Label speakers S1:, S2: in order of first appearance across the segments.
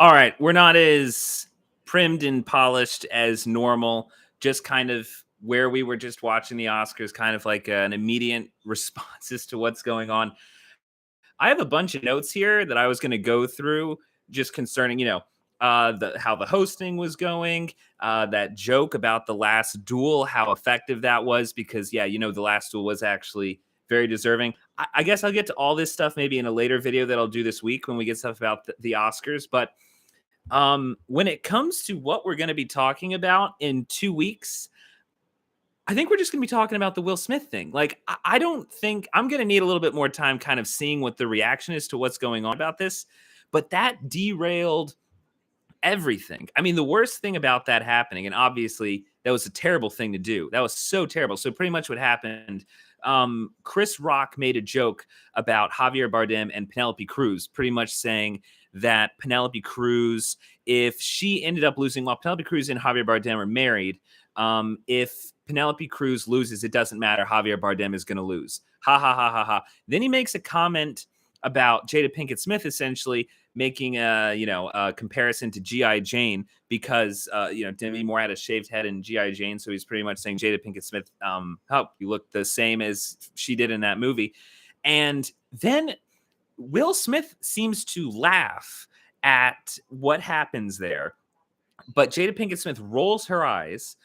S1: All right, we're not as primed and polished as normal. Just kind of where we were just watching the Oscars, kind of like an immediate response as to what's going on. I have a bunch of notes here that I was going to go through, just concerning, the how the hosting was going, that joke about the last duel, how effective that was, because yeah, the last duel was actually very deserving. I guess I'll get to all this stuff maybe in a later video that I'll do this week when we get stuff about the Oscars, but when it comes to what we're going to be talking about in 2 weeks, I think we're just going to be talking about the Will Smith thing. Like, I don't think I'm going to need a little bit more time kind of seeing what the reaction is to what's going on about this. But that derailed everything. I mean, the worst thing about that happening, and obviously that was a terrible thing to do. That was so terrible. So pretty much what happened, Chris Rock made a joke about Javier Bardem and Penelope Cruz, pretty much saying that Penelope Cruz, if she ended up losing, while Penelope Cruz and Javier Bardem are married, if Penelope Cruz loses, it doesn't matter. Javier Bardem is going to lose. Ha ha ha ha ha. Then he makes a comment about Jada Pinkett Smith essentially making a comparison to G.I. Jane because Demi Moore had a shaved head in G.I. Jane, so he's pretty much saying Jada Pinkett Smith, you look the same as she did in that movie. And then Will Smith seems to laugh at what happens there, but Jada Pinkett Smith rolls her eyes,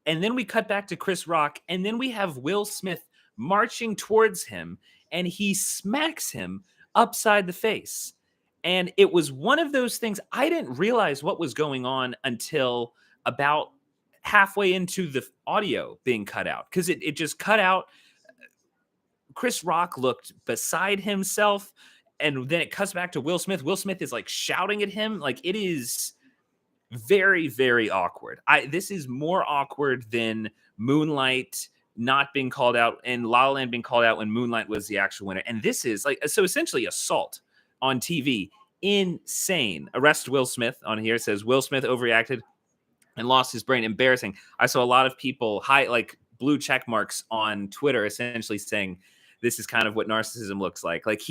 S1: and then we cut back to Chris Rock, and then we have Will Smith marching towards him, and he smacks him upside the face. And it was one of those things, I didn't realize what was going on until about halfway into the audio being cut out, because it just cut out. Chris Rock looked beside himself, and then it cuts back to Will Smith. Will Smith is like shouting at him. Like, it is very, very awkward. This is more awkward than Moonlight not being called out and La La Land being called out when Moonlight was the actual winner. And this is like, so essentially assault on TV. Insane. Arrest Will Smith on here says Will Smith overreacted and lost his brain. Embarrassing. I saw a lot of people like blue check marks on Twitter essentially saying this is kind of what narcissism looks like. Like,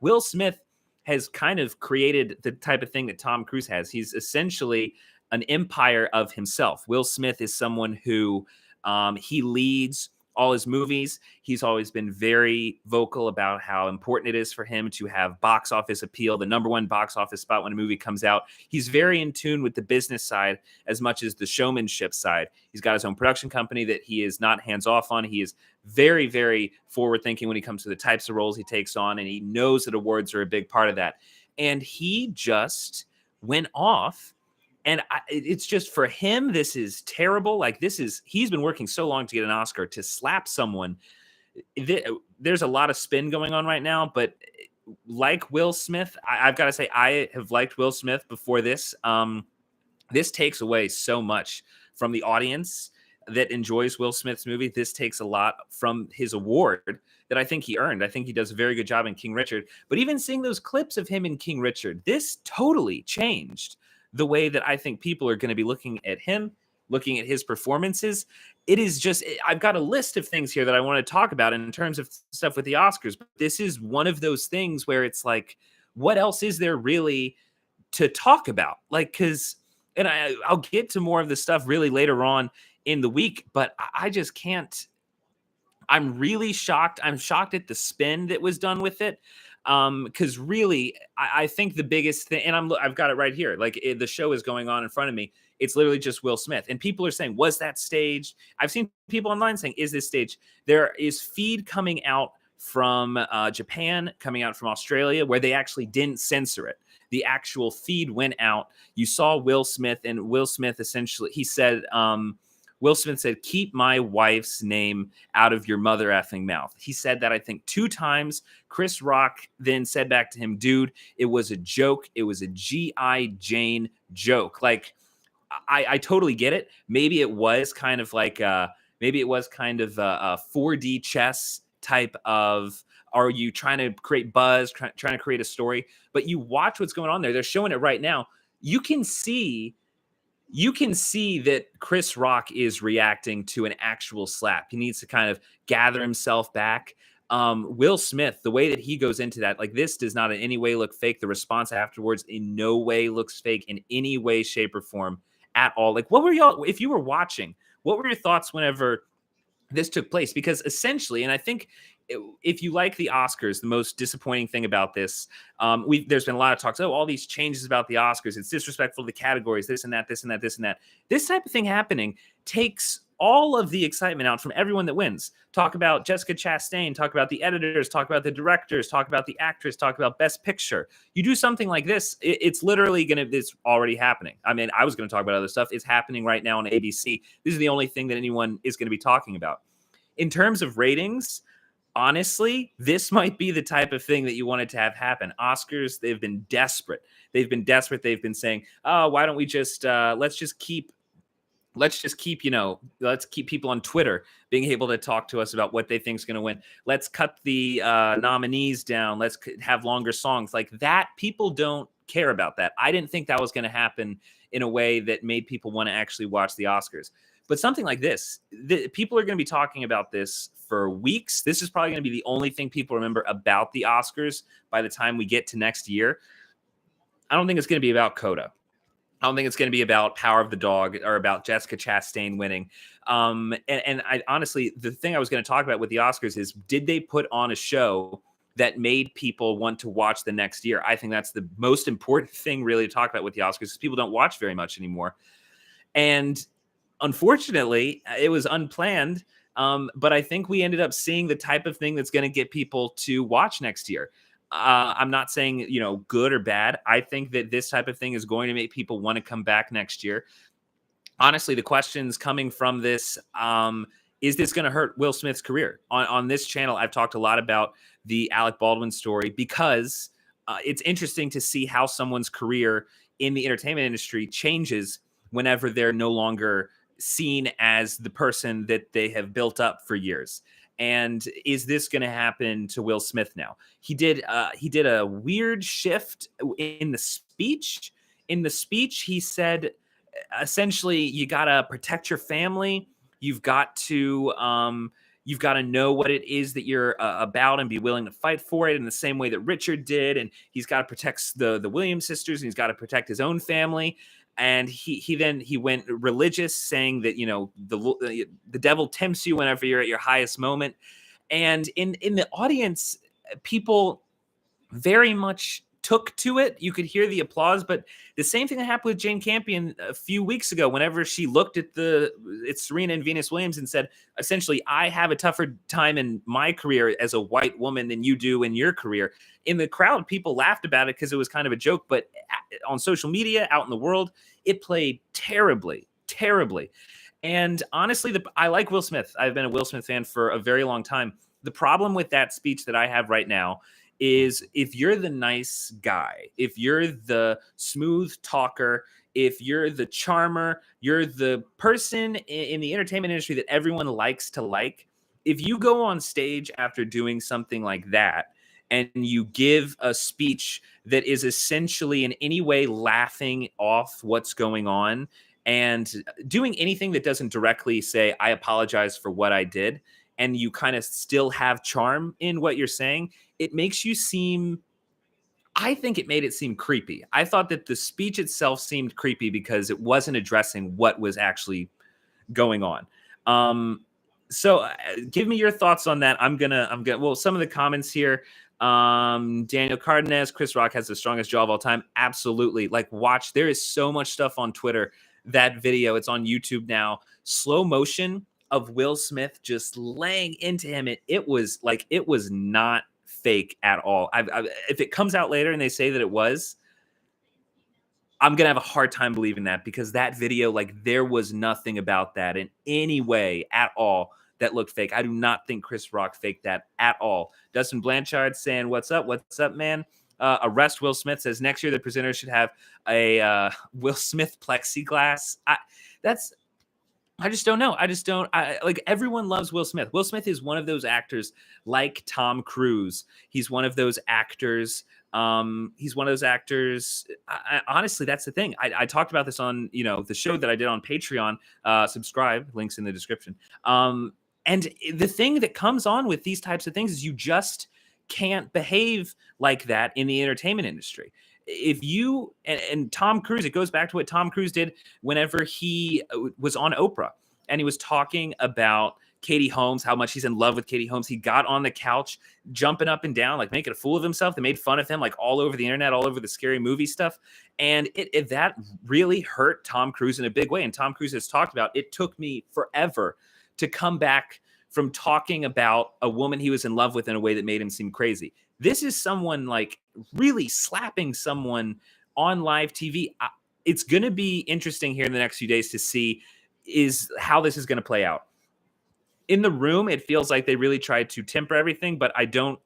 S1: Will Smith has kind of created the type of thing that Tom Cruise has. He's essentially an empire of himself. Will Smith is someone who he leads all his movies. He's always been very vocal about how important it is for him to have box office appeal, the number one box office spot when a movie comes out. He's very in tune with the business side as much as the showmanship side. He's got his own production company that he is not hands off on. He is very, very forward thinking when it comes to the types of roles he takes on, and he knows that awards are a big part of that. And he just went off. And it's just, for him, this is terrible. Like, he's been working so long to get an Oscar. To slap someone, there's a lot of spin going on right now. But like Will Smith, I've got to say, I have liked Will Smith before this. This takes away so much from the audience that enjoys Will Smith's movie. This takes a lot from his award that I think he earned. I think he does a very good job in King Richard. But even seeing those clips of him in King Richard, this totally changed the way that I think people are going to be looking at him, looking at his performances. It is just, I've got a list of things here that I want to talk about in terms of stuff with the Oscars. But this is one of those things where it's like, what else is there really to talk about? Like, and I'll get to more of the stuff really later on in the week, but I just can't. I'm really shocked. I'm shocked at the spin that was done with it. Because really, I think the biggest thing, and I've got it right here. Like, the show is going on in front of me. It's literally just Will Smith, and people are saying, "Was that staged?" I've seen people online saying, "Is this staged?" There is feed coming out from Japan, coming out from Australia, where they actually didn't censor it. The actual feed went out. You saw Will Smith, and Will Smith essentially, he said, Will Smith said, "Keep my wife's name out of your mother effing mouth." He said that, I think, 2 times. Chris Rock then said back to him, "Dude, it was a joke. It was a G.I. Jane joke." Like, I totally get it. Maybe it was kind of like a 4D chess type of, are you trying to create buzz, trying to create a story? But you watch what's going on there. They're showing it right now. You can see that Chris Rock is reacting to an actual slap. He needs to kind of gather himself back. Will Smith, the way that he goes into that, like, this does not in any way look fake. The response afterwards in no way looks fake in any way, shape, or form at all. Like, what were y'all, if you were watching, what were your thoughts whenever this took place? Because essentially, and I think if you like the Oscars, the most disappointing thing about this, there's been a lot of talks. Oh, all these changes about the Oscars. It's disrespectful to the categories. This and that. This and that. This and that. This type of thing happening takes all of the excitement out from everyone that wins. Talk about Jessica Chastain. Talk about the editors. Talk about the directors. Talk about the actress. Talk about Best Picture. You do something like this, it's literally going to. It's already happening. I mean, I was going to talk about other stuff. It's happening right now on ABC. This is the only thing that anyone is going to be talking about. In terms of ratings, honestly, this might be the type of thing that you wanted to have happen. Oscars, they've been desperate. They've been saying, oh, why don't we just let's just keep let's keep people on Twitter being able to talk to us about what they think is going to win. Let's cut the nominees down. Let's have longer songs like that. People don't care about that. I didn't think that was going to happen in a way that made people want to actually watch the Oscars. But something like this, people are going to be talking about this for weeks. This is probably going to be the only thing people remember about the Oscars by the time we get to next year. I don't think it's going to be about Coda. I don't think it's going to be about Power of the Dog or about Jessica Chastain winning. And I honestly, the thing I was going to talk about with the Oscars is, did they put on a show that made people want to watch the next year? I think that's the most important thing really to talk about with the Oscars, because people don't watch very much anymore. And unfortunately, it was unplanned. But I think we ended up seeing the type of thing that's going to get people to watch next year. I'm not saying, good or bad. I think that this type of thing is going to make people want to come back next year. Honestly, the questions coming from this, is this going to hurt Will Smith's career? On this channel, I've talked a lot about the Alec Baldwin story, because it's interesting to see how someone's career in the entertainment industry changes whenever they're no longer seen as the person that they have built up for years. And is this going to happen to Will Smith now? He did a weird shift in the speech. In the speech, he said, essentially, you got to protect your family. You've got to know what it is that you're about and be willing to fight for it in the same way that Richard did. And he's got to protect the Williams sisters, and he's got to protect his own family. And he went religious, saying that, the devil tempts you whenever you're at your highest moment. And in the audience, people very much took to it. You could hear the applause, but the same thing that happened with Jane Campion a few weeks ago, whenever she looked at it's Serena and Venus Williams and said, essentially, I have a tougher time in my career as a white woman than you do in your career. In the crowd, people laughed about it because it was kind of a joke, but on social media, out in the world, it played terribly, terribly. And honestly, I like Will Smith. I've been a Will Smith fan for a very long time. The problem with that speech that I have right now is, if you're the nice guy, if you're the smooth talker, if you're the charmer, you're the person in the entertainment industry that everyone likes to like, if you go on stage after doing something like that and you give a speech that is essentially in any way laughing off what's going on and doing anything that doesn't directly say, I apologize for what I did, and you kind of still have charm in what you're saying, it makes you seem, I think it made it seem creepy. I thought that the speech itself seemed creepy because it wasn't addressing what was actually going on. So give me your thoughts on that. Well, some of the comments here, Daniel Cardenas, Chris Rock has the strongest jaw of all time. Absolutely. Like, watch, there is so much stuff on Twitter. That video, it's on YouTube now. Slow motion of Will Smith just laying into him. It was not fake at all. If it comes out later and they say that it was, I'm going to have a hard time believing that, because that video, there was nothing about that in any way at all that looked fake. I do not think Chris Rock faked that at all. Dustin Blanchard saying, what's up, man? Arrest Will Smith, says next year the presenter should have a Will Smith plexiglass. I just don't know. Everyone loves Will Smith. Will Smith is one of those actors like Tom Cruise. He's one of those actors. Honestly, that's the thing. I talked about this on, the show that I did on Patreon. Subscribe, links in the description. And the thing that comes on with these types of things is you just can't behave like that in the entertainment industry. If you and Tom Cruise, it goes back to what Tom Cruise did whenever he was on Oprah and he was talking about Katie Holmes, how much he's in love with Katie Holmes. He got on the couch, jumping up and down, like making a fool of himself. They made fun of him, like all over the internet, all over the Scary Movie stuff. And that really hurt Tom Cruise in a big way. And Tom Cruise has talked about it took me forever to come back from talking about a woman he was in love with in a way that made him seem crazy. This is someone like really slapping someone on live TV. It's going to be interesting here in the next few days to see is how this is going to play out. In the room, it feels like they really tried to temper everything, but I don't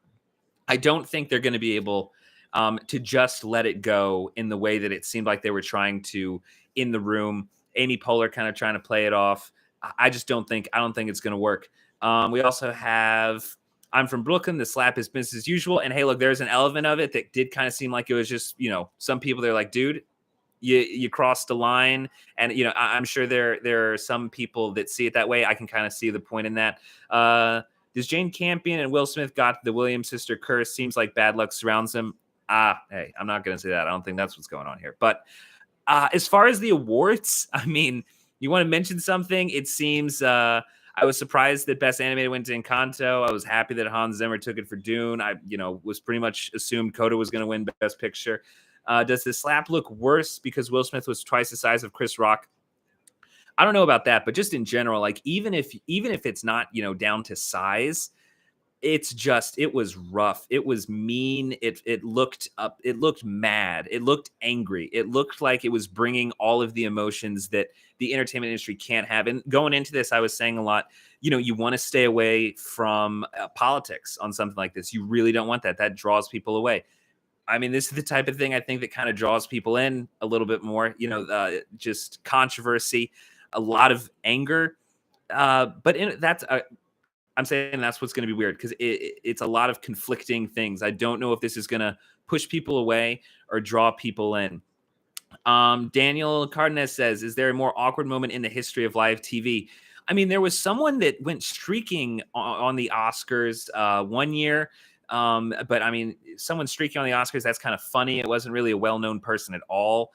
S1: think they're going to be able to just let it go in the way that it seemed like they were trying to in the room. Amy Poehler kind of trying to play it off. I don't think it's going to work. We also have I'm from Brooklyn. The slap is business as usual. And hey, look, there's an element of it that did kind of seem like it was just, some people they're like, dude, you crossed the line. And, I'm sure there are some people that see it that way. I can kind of see the point in that. Does Jane Campion and Will Smith got the Williams sister curse? Seems like bad luck surrounds them. Hey, I'm not going to say that. I don't think that's what's going on here. But as far as the awards, I mean, you want to mention something? It seems I was surprised that Best Animated went to Encanto. I was happy that Hans Zimmer took it for Dune. I, was pretty much assumed Coda was going to win Best Picture. Does the slap look worse because Will Smith was twice the size of Chris Rock? I don't know about that, but just in general, like even if it's not, down to size, it was rough. It was mean. It looked mad. It looked angry. It looked like it was bringing all of the emotions that the entertainment industry can't have. And going into this, I was saying a lot, you want to stay away from politics on something like this. You really don't want that. That draws people away. I mean, this is the type of thing I think that kind of draws people in a little bit more, just controversy, a lot of anger. But I'm saying that's what's going to be weird because it's a lot of conflicting things. I don't know if this is going to push people away or draw people in. Daniel Cardenas says, is there a more awkward moment in the history of live TV? I mean, there was someone that went streaking on the Oscars one year. But I mean, someone streaking on the Oscars, that's kind of funny. It wasn't really a well-known person at all.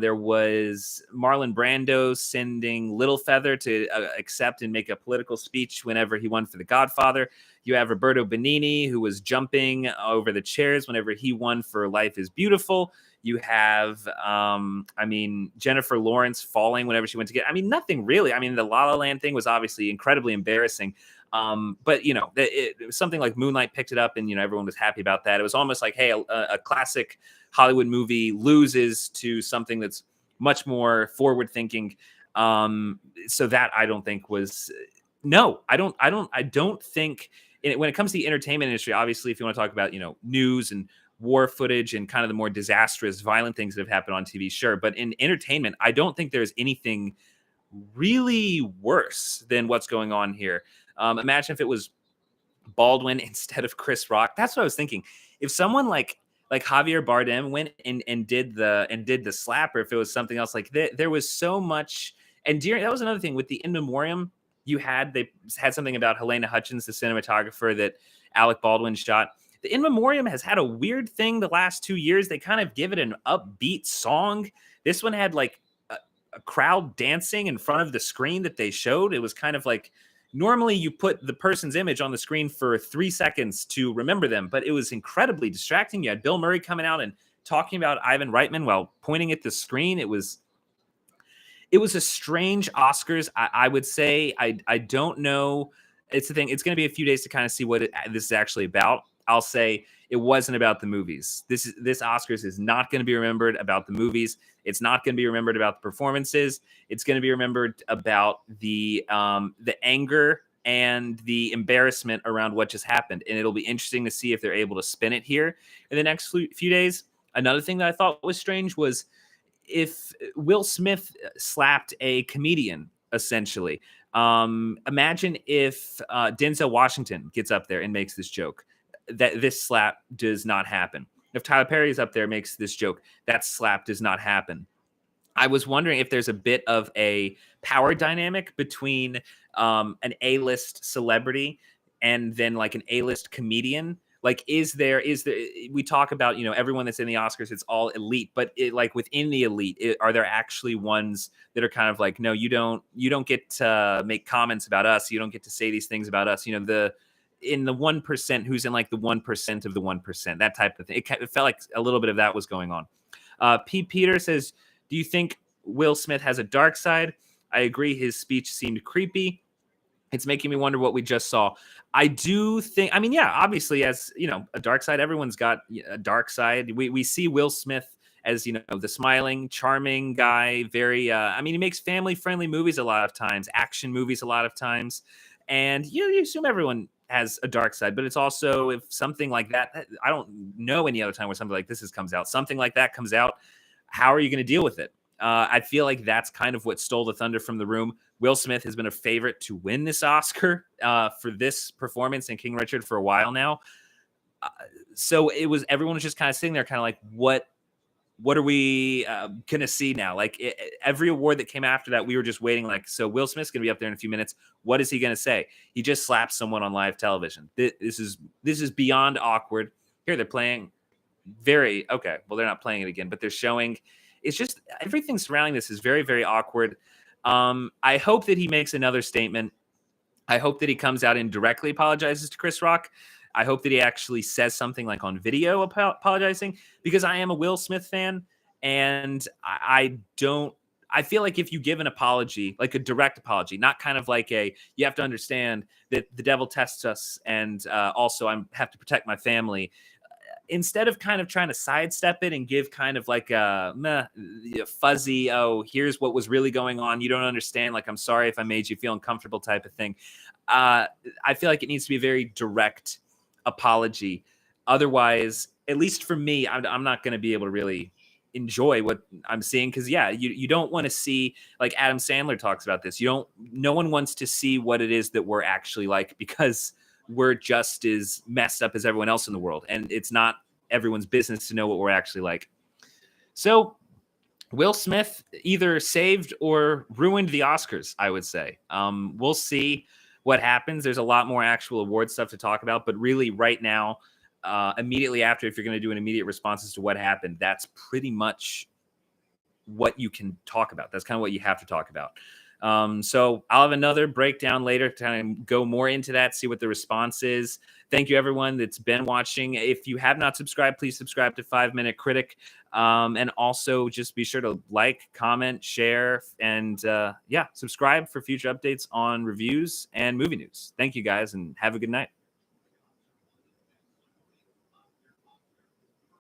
S1: There was Marlon Brando sending Littlefeather to accept and make a political speech whenever he won for The Godfather. You have Roberto Benigni, who was jumping over the chairs whenever he won for Life is Beautiful. You have, Jennifer Lawrence falling whenever she went to get. I mean, nothing really. I mean, the La La Land thing was obviously incredibly embarrassing. But something like Moonlight picked it up and, everyone was happy about that. It was almost like, hey, a classic Hollywood movie loses to something that's much more forward thinking. So that I don't think was, no, I don't think when it comes to the entertainment industry, obviously, if you want to talk about, news and war footage and kind of the more disastrous, violent things that have happened on TV, sure. But in entertainment, I don't think there's anything really worse than what's going on here. Imagine if it was Baldwin instead of Chris Rock. That's what I was thinking. If someone like Javier Bardem went and did the slap, or if it was something else like that, there was so much. And that was another thing with the In Memoriam. They had something about Helena Hutchins, the cinematographer that Alec Baldwin shot. The In Memoriam has had a weird thing the last 2 years. They kind of give it an upbeat song. This one had like a crowd dancing in front of the screen that they showed. It was kind of like, normally you put the person's image on the screen for 3 seconds to remember them, but it was incredibly distracting. You had Bill Murray coming out and talking about Ivan Reitman while pointing at the screen. It was a strange Oscars. I would say, I don't know. It's the thing. It's going to be a few days to kind of see what this is actually about. I'll say it wasn't about the movies. This Oscars is not going to be remembered about the movies. It's not going to be remembered about the performances. It's going to be remembered about the anger and the embarrassment around what just happened. And it'll be interesting to see if they're able to spin it here in the next few days. Another thing that I thought was strange was if Will Smith slapped a comedian, essentially. Imagine if Denzel Washington gets up there and makes this joke. That this slap does not happen. If Tyler Perry is up there, makes this joke, that slap does not happen. I was wondering if there's a bit of a power dynamic between an A-list celebrity and then like an A-list comedian. Like, is there? We talk about everyone that's in the Oscars, it's all elite, but like within the elite, are there actually ones that are kind of like, no, you don't get to make comments about us, you don't get to say these things about us. The in the 1% who's in like the 1% of the 1%, that type of thing. It felt like a little bit of that was going on. Pete Peter says, do you think Will Smith has a dark side? I agree. His speech seemed creepy. It's making me wonder what we just saw. I do think, I mean, yeah, obviously, as a dark side, everyone's got a dark side. We see Will Smith as, the smiling, charming guy, very, I mean, he makes family friendly movies a lot of times, action movies a lot of times. And you assume everyone has a dark side, but it's also, if something like that, I don't know any other time where something like comes out, something like that comes out, how are you going to deal with it? I feel like that's kind of what stole the thunder from The Room. Will Smith has been a favorite to win this Oscar for this performance in King Richard for a while now. So everyone was just kind of sitting there kind of like, what are we going to see now? Like every award that came after that, we were just waiting like, so Will Smith's going to be up there in a few minutes. What is he going to say? He just slapped someone on live television. This is beyond awkward. Here they're playing okay. Well, they're not playing it again, but they're showing. It's just everything surrounding this is very, very awkward. I hope that he makes another statement. I hope that he comes out and directly apologizes to Chris Rock. I hope that he actually says something like on video apologizing, because I am a Will Smith fan, and I feel like if you give an apology, like a direct apology, not kind of like you have to understand that the devil tests us, and also I have to protect my family. Instead of kind of trying to sidestep it and give kind of like a fuzzy, oh, here's what was really going on, you don't understand, like, I'm sorry if I made you feel uncomfortable type of thing. I feel like it needs to be a very direct apology. Otherwise, at least for me, I'm not going to be able to really enjoy what I'm seeing, because you don't want to see, like Adam Sandler talks about this, no one wants to see what it is that we're actually like, because we're just as messed up as everyone else in the world, and it's not everyone's business to know what we're actually like. So Will Smith either saved or ruined the Oscars, I would say. We'll see what happens. There's a lot more actual award stuff to talk about, but really right now, immediately after, if you're going to do an immediate response as to what happened, that's pretty much what you can talk about. That's kind of what you have to talk about. So I'll have another breakdown later to kind of go more into that, see what the response is. Thank you, everyone that's been watching. If you have not subscribed, please subscribe to 5 Minute Critic. And also just be sure to like, comment, share, and subscribe for future updates on reviews and movie news. Thank you, guys, and have a good night.